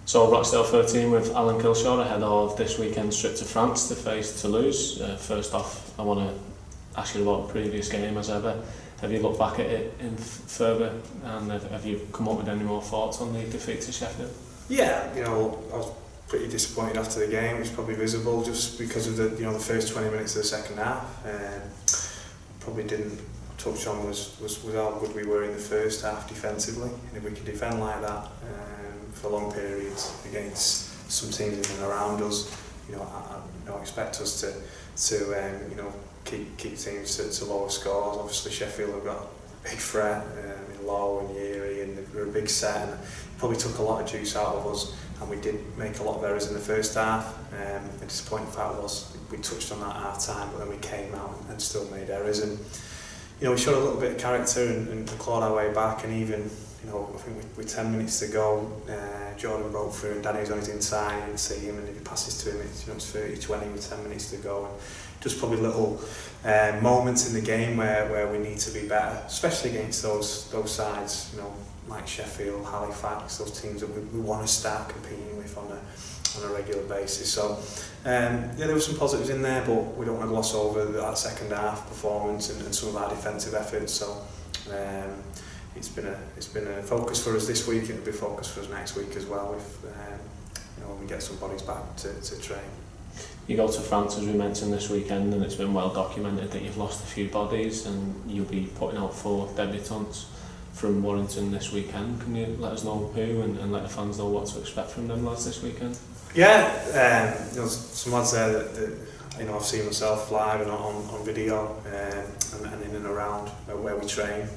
So Rochdale 13 with Alan Kilshaw ahead of this weekend's trip to France to face Toulouse. First off, I want to ask you about the previous game as ever. Have you looked back at it in further, and have you come up with any more thoughts on the defeat to Sheffield? Yeah, I was pretty disappointed after the game. It was probably visible just because of the first 20 minutes of the second half. Probably didn't touch on was how good we were in the first half defensively, and if we can defend like that for long periods against some teams in and around us, I expect us to keep teams to lower scores. Obviously Sheffield have got a big threat in Lowe and Yeri, and they're a big set, and it probably took a lot of juice out of us, and we did make a lot of errors in the first half. The disappointing fact was we touched on that half time, but then we came out and still made errors, and we showed a little bit of character and clawed our way back, and even I think with 10 minutes to go, Jordan broke through and Danny was on his inside, and see him, and if he passes to him, it's 30-20 with 10 minutes to go. And just probably little moments in the game where we need to be better, especially against those sides, like Sheffield, Halifax, those teams that we want to start competing with on a regular basis. So there were some positives in there, but we don't want to gloss over that second half performance and some of our defensive efforts. So it's been a focus for us this week, and it'll be a focus for us next week as well, if when we get some bodies back to train. You go to France, as we mentioned, this weekend, and it's been well documented that you've lost a few bodies, and you'll be putting out 4 debutants from Warrington this weekend. Can you let us know who, and let the fans know what to expect from them lads this weekend? Yeah, some lads there that I've seen myself live and on video, and in and around where we train.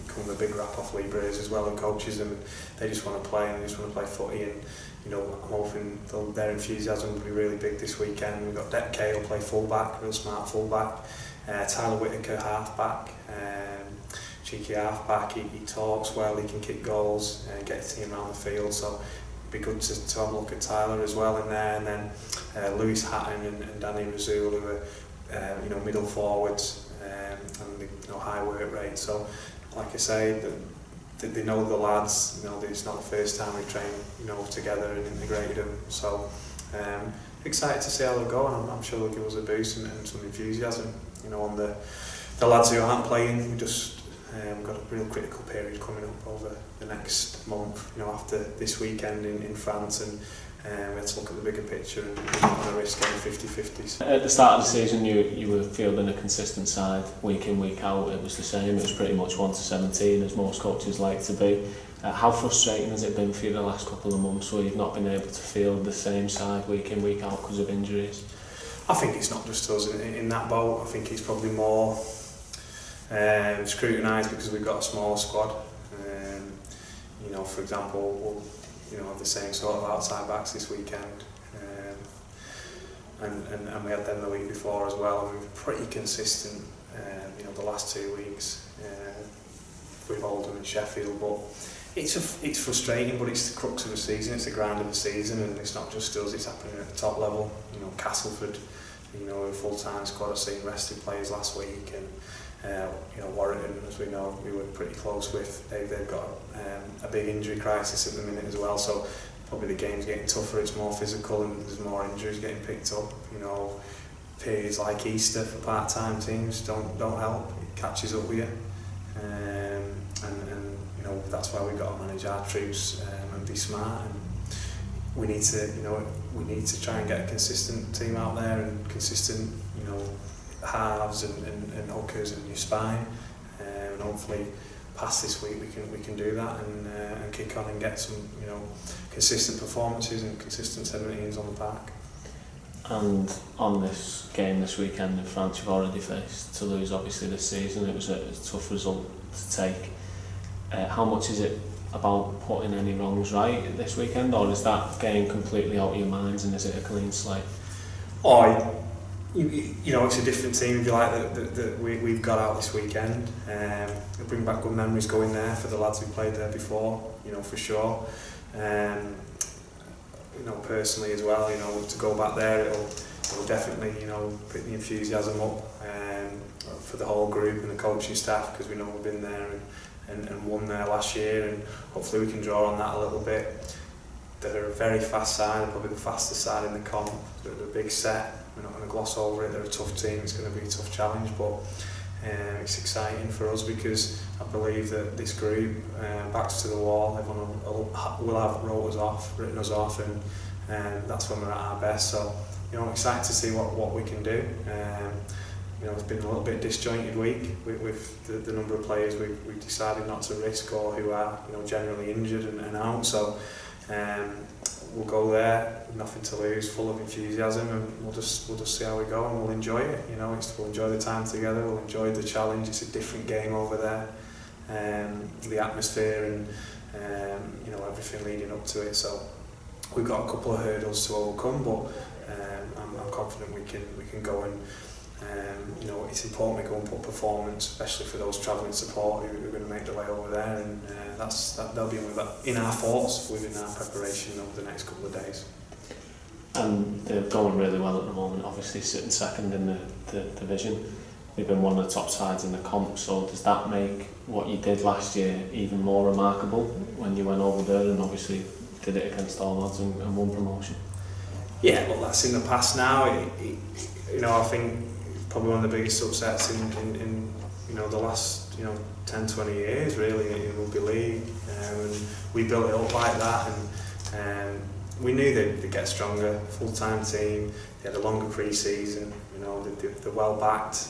Become a big rap off Libres as well, and coaches them. They just want to play, and they just want to play footy, and I'm hoping their enthusiasm will be really big this weekend. We've got Deck Kay will play fullback, real smart fullback. Tyler Whittaker halfback, cheeky halfback. He talks well, he can kick goals and get the team around the field. So it'd be good to have a look at Tyler as well in there, and then Lewis Hatton and Danny Razul, who are middle forwards and high work rate. So like I say, they know the lads. It's not the first time we train together and integrated them. So excited to see how they'll go, and I'm sure they'll give us a boost and some enthusiasm. On the lads who aren't playing, we just got a real critical period coming up over the next month. After this weekend in France, and we had to look at the bigger picture and not risk getting 50-50s. At the start of the season, you were fielding a consistent side week in, week out. It was the same. It was pretty much 1 to 17, as most coaches like to be. How frustrating has it been for you the last couple of months where you've not been able to field the same side week in, week out because of injuries? I think it's not just us in that boat. I think it's probably more scrutinised because we've got a smaller squad. For example, we'll have the same sort of outside backs this weekend, and we had them the week before as well, and we were pretty consistent the last 2 weeks with Oldham and Sheffield. But it's frustrating, but it's the crux of the season, it's the grind of the season, and it's not just us, it's happening at the top level. Castleford, a full-time squad. I've seen rested players last week, and Warrington, as we know, we were pretty close with. They've got a big injury crisis at the minute as well, so probably the game's getting tougher, it's more physical, and there's more injuries getting picked up. Periods like Easter for part-time teams don't help, it catches up with you, and that's why we've got to manage our troops and be smart, and we need to try and get a consistent team out there, and consistent halves and hookers and your spine, and hopefully past this week we can do that and kick on and get some consistent performances and consistent 17s on the park. And on this game this weekend in France, you've already faced Toulouse obviously this season. It was a tough result to take. How much is it about putting any wrongs right this weekend, or is that game completely out of your minds, and is it a clean slate? It's a different team, if you like, that we've got out this weekend. It'll bring back good memories going there for the lads who played there before, for sure. Personally as well, to go back there, it'll definitely, put the enthusiasm up for the whole group and the coaching staff, because we know we've been there and won there last year, and hopefully we can draw on that a little bit. they're a very fast side, they're probably the fastest side in the comp. They're a big set, we're not going to gloss over it, they're a tough team, it's going to be a tough challenge, but it's exciting for us because I believe that this group, backs to the wall, everyone will have written us off, and that's when we're at our best. So, you know, I'm excited to see what we can do. You know, it's been a little bit disjointed week with the number of players we've decided not to risk, or who are, you know, generally injured and out. So we'll go there, nothing to lose, full of enthusiasm, and we'll just see how we go, and we'll enjoy it. You know, we'll enjoy the time together, we'll enjoy the challenge. It's a different game over there, the atmosphere and you know, everything leading up to it. So we've got a couple of hurdles to overcome, but I'm confident we can go and. You know, it's important we go and put performance, especially for those travelling support who are going to make their way over there, and they'll be in our thoughts within our preparation over the next couple of days. And they're going really well at the moment, obviously sitting second in the division. They've been one of the top sides in the comp, so does that make what you did last year even more remarkable when you went over there and obviously did it against all odds and won promotion? Yeah, well, that's in the past now. You know, I think probably one of the biggest upsets in you know, the last 10-20 years really in rugby league, and we built it up like that, and we knew they'd get stronger. Full-time team, they had a longer pre-season. You know, they're well backed.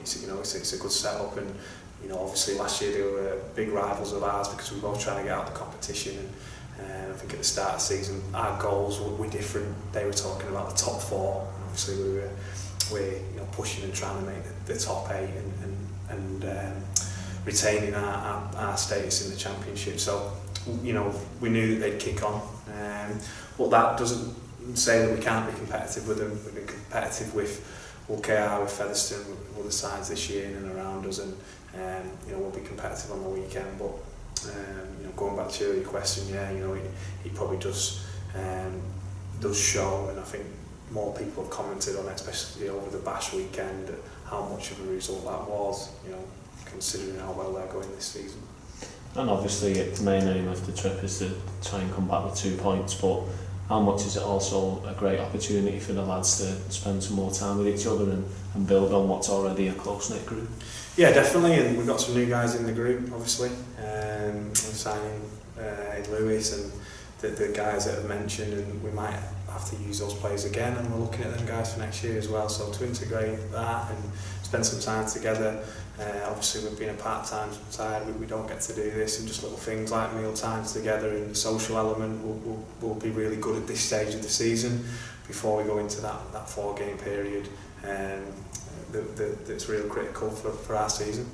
It's a good setup, and you know, obviously last year they were big rivals of ours because we were both trying to get out of the competition. And I think at the start of the season our goals were different. They were talking about the top four. Obviously we're pushing and trying to make the top 8 and retaining our status in the championship. So, you know, we knew that they'd kick on, but that doesn't say that we can't be competitive with them. We've been competitive with KR, with Featherstone, with other sides this year in and around us, and you know, we'll be competitive on the weekend. But you know, going back to your question, yeah, you know, it probably does show, and I think more people have commented on it, especially over the Bash weekend, how much of a result that was, you know, considering how well they're going this season. And obviously the main aim of the trip is to try and come back with 2 points, but how much is it also a great opportunity for the lads to spend some more time with each other and build on what's already a close-knit group? Yeah, definitely, and we've got some new guys in the group, obviously. We're signing in Lewis and the guys that I've mentioned, and we might have to use those players again, and we're looking at them guys for next year as well. So to integrate that and spend some time together, obviously we've been a part-time side, we don't get to do this, and just little things like meal times together and the social element will be really good at this stage of the season before we go into that 4-game period that's real critical for our season.